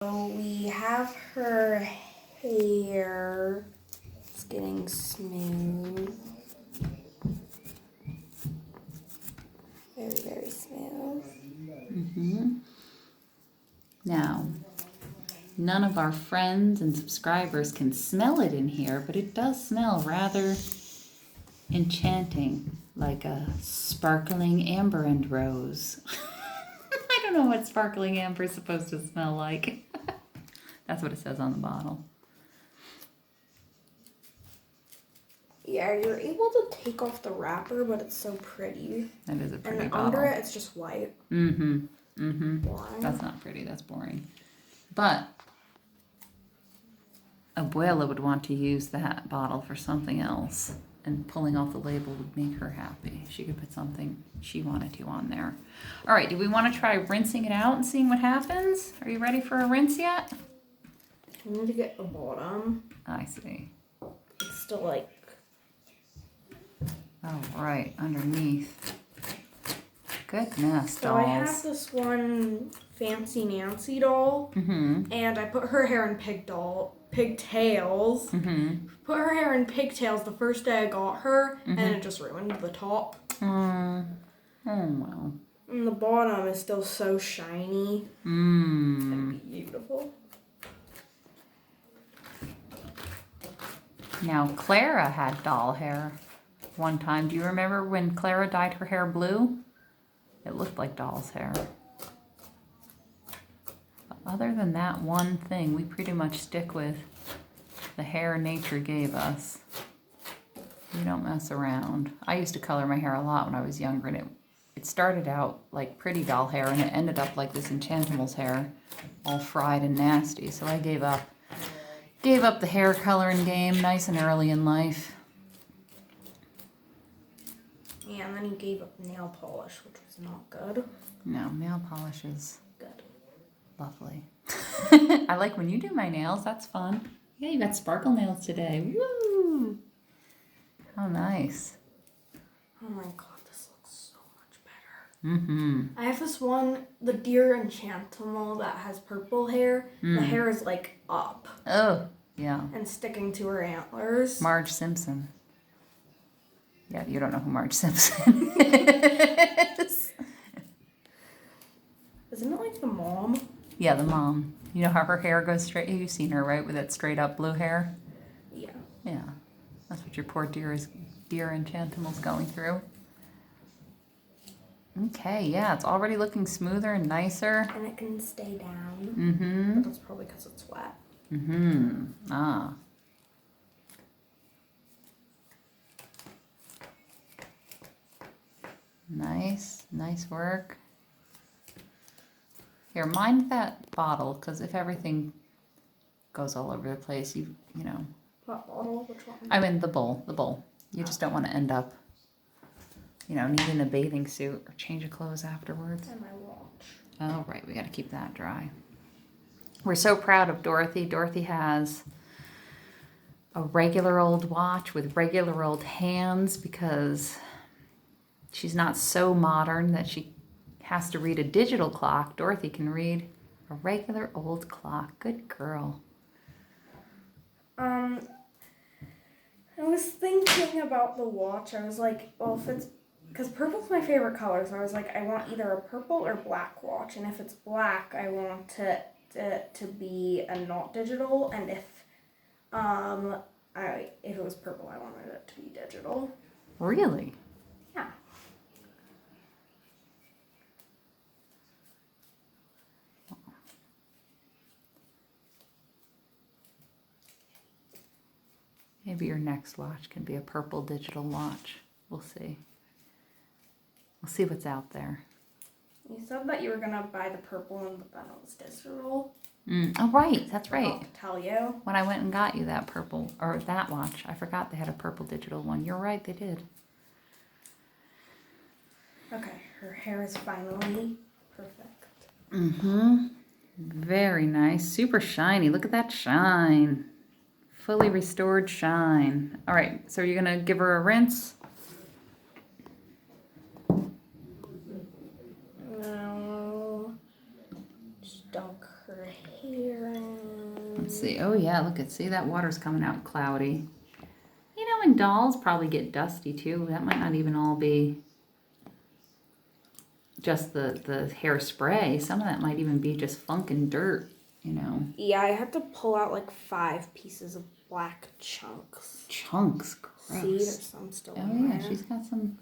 So we have her hair. It's getting smooth. Very, very smooth. Now, none of our friends and subscribers can smell it in here, but it does smell rather enchanting, like a sparkling amber and rose. I don't know what sparkling amber is supposed to smell like. That's what it says on the bottle. Yeah, you're able to take off the wrapper, but it's so pretty. That is a pretty and bottle. under it, it's just white. Boring. That's not pretty. That's boring. But Abuela would want to use that bottle for something else, and pulling off the label would make her happy. She could put something she wanted to on there. All right, do we want to try rinsing it out and seeing what happens? Are you ready for a rinse yet? I need to get the bottom. I see. It's still like... Oh, right, underneath. Goodness, So dolls. I have this one Fancy Nancy doll, and I put her hair in pigtails. Put her hair in pigtails the first day I got her, and it just ruined the top. Oh, well. And the bottom is still so shiny. And beautiful. Now, Clara had doll hair one time. Do you remember when Clara dyed her hair blue? It looked like doll's hair. But other than that one thing, we pretty much stick with the hair nature gave us. We don't mess around. I used to color my hair a lot when I was younger, and it started out like pretty doll hair, and it ended up like this Enchantimals hair, all fried and nasty. So I gave up the hair coloring game nice and early in life. Yeah, and then you gave up nail polish, which was not good. No, nail polish is Good. lovely. I like when you do my nails. That's fun. Yeah, you got sparkle nails today. Woo! How nice. Oh my god, this looks so much better. I have this one, the deer Enchantimal that has purple hair. The hair is like up. Oh, yeah. And sticking to her antlers. Marge Simpson. Yeah, you don't know who Marge Simpson is. Isn't it like the mom? Yeah, the mom. You know how her hair goes straight? You've seen her, right? With that straight up blue hair? Yeah. Yeah. That's what your poor deer Enchantimal's going through. Okay, yeah, it's already looking smoother and nicer. And it can stay down. But that's probably because it's wet. Ah. Nice work. Here, mind that bottle, because if everything goes all over the place, you know. What bottle? Which one? I mean the bowl. You just don't want to end up, needing a bathing suit or change of clothes afterwards. And my watch. Oh, right, we got to keep that dry. We're so proud of Dorothy. Dorothy has a regular old watch with regular old hands because she's not so modern that she has to read a digital clock. Dorothy can read a regular old clock. Good girl. I was thinking about the watch. I was like, well, if it's... Because purple's my favorite color, so I was like, I want either a purple or black watch. And if it's black, I want it to be a not digital. And if it was purple, I wanted it to be digital. Really? Yeah. Maybe your next watch can be a purple digital watch. We'll see. We'll see what's out there. You said that you were going to buy the purple one, but then it was digital. Oh, right. That's right. I'll tell you. When I went and got you that purple, or that watch, I forgot they had a purple digital one. You're right, they did. Okay, her hair is finally perfect. Very nice. Super shiny. Look at that shine. Fully restored shine. All right, so you're going to give her a rinse? No. Just dunk her hair. Let's see. Oh yeah, look at, see that water's coming out cloudy. You know, and dolls probably get dusty too. That might not even all be just the hairspray. Some of that might even be just funk and dirt, you know. Yeah, I had to pull out like 5 pieces of black chunks. Chunks, gross. See, there's some still Oh in yeah, there. she's got some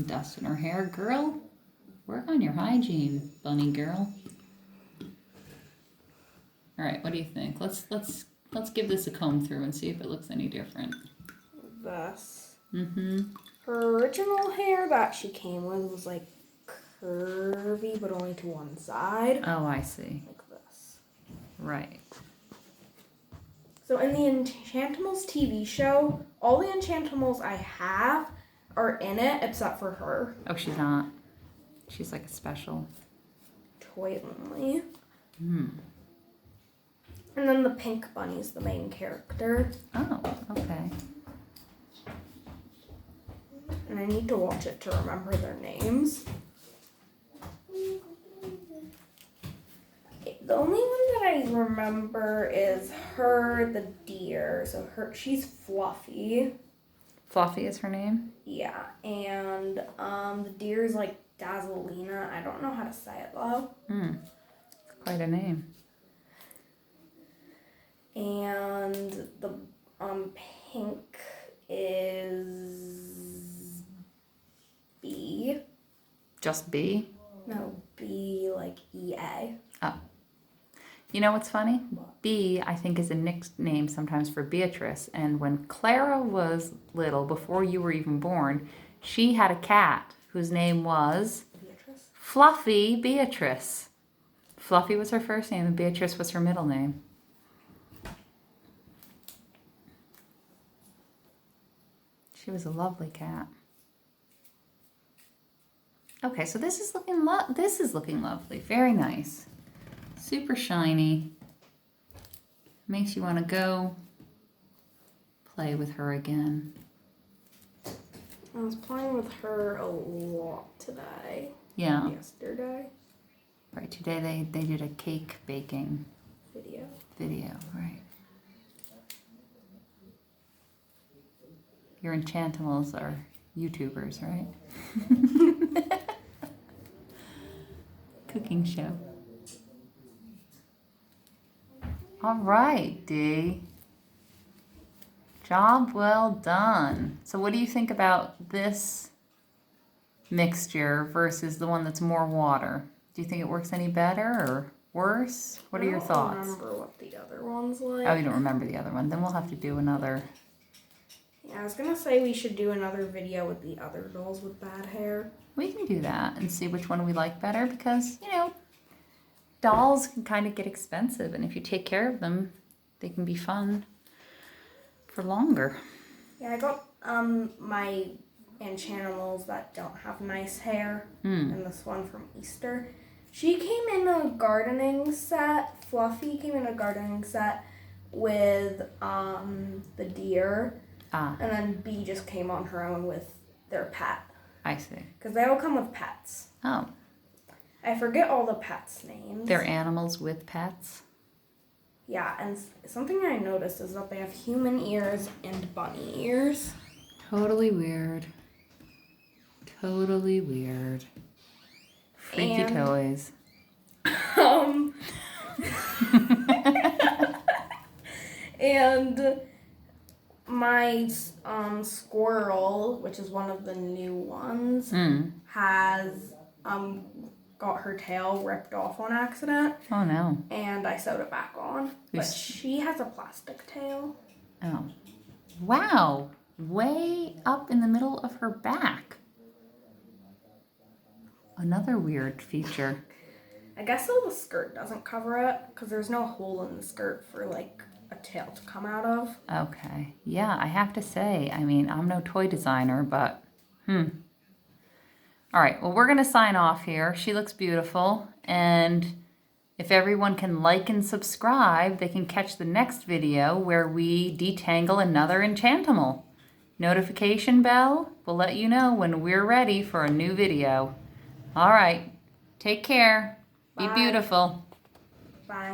dust in her hair. Girl, work on your hygiene, bunny girl. All right, what do you think? Let's give this a comb through and see if it looks any different. This. Mm-hmm. Her original hair that she came with was like curvy, but only to one side. Oh, I see. Like this. Right. So in the Enchantimals TV show, all the Enchantimals I have are in it except for her. Oh, she's not. She's like a special. Toy only. Hmm. And then the pink bunny's the main character. Oh, okay. And I need to watch it to remember their names. The only one that I remember is her, the deer. So she's Fluffy. Fluffy is her name? Yeah, and the deer is like Dazzlina. I don't know how to say it though. Quite a name. And the pink is B. Just B? No, B like EA. Oh. You know what's funny? B, I think, is a nickname sometimes for Beatrice. And when Clara was little, before you were even born, she had a cat whose name was Beatrice. Fluffy Beatrice. Fluffy was her first name and Beatrice was her middle name. She was a lovely cat. Okay, so this is looking lovely. Very nice. Super shiny. Makes you want to go play with her again. I was playing with her a lot today. Yeah. Yesterday. Right, today they did a cake baking video, right. Your Enchantimals are YouTubers, right? Cooking show. All right, Dee. Job well done. So what do you think about this mixture versus the one that's more water? Do you think it works any better or worse? What are your thoughts? I don't remember what the other one's like. Oh, you don't remember the other one. Then we'll have to do another. Yeah, I was going to say we should do another video with the other dolls with bad hair. We can do that and see which one we like better because, you know, dolls can kind of get expensive. And if you take care of them, they can be fun for longer. Yeah, I got my Enchantimals that don't have nice hair. And this one from Easter. She came in a gardening set. Fluffy came in a gardening set with the deer. And then B just came on her own with their pet. I see. Because they all come with pets. Oh. I forget all the pets' names. They're animals with pets? Yeah, and something I noticed is that they have human ears and bunny ears. Totally weird. Totally weird. Freaky toys. And my squirrel, which is one of the new ones, has got her tail ripped off on accident. Oh no. And I sewed it back on. But she has a plastic tail. Oh. Wow. Way up in the middle of her back. Another weird feature. I guess though the skirt doesn't cover it because there's no hole in the skirt for like a tail to come out of. Okay. Yeah, I have to say, I mean, I'm no toy designer, but All right, well, we're going to sign off here. She looks beautiful, and if everyone can like and subscribe, they can catch the next video where we detangle another Enchantimal. Notification bell will let you know when we're ready for a new video. All right, take care. Be Bye. beautiful. Bye.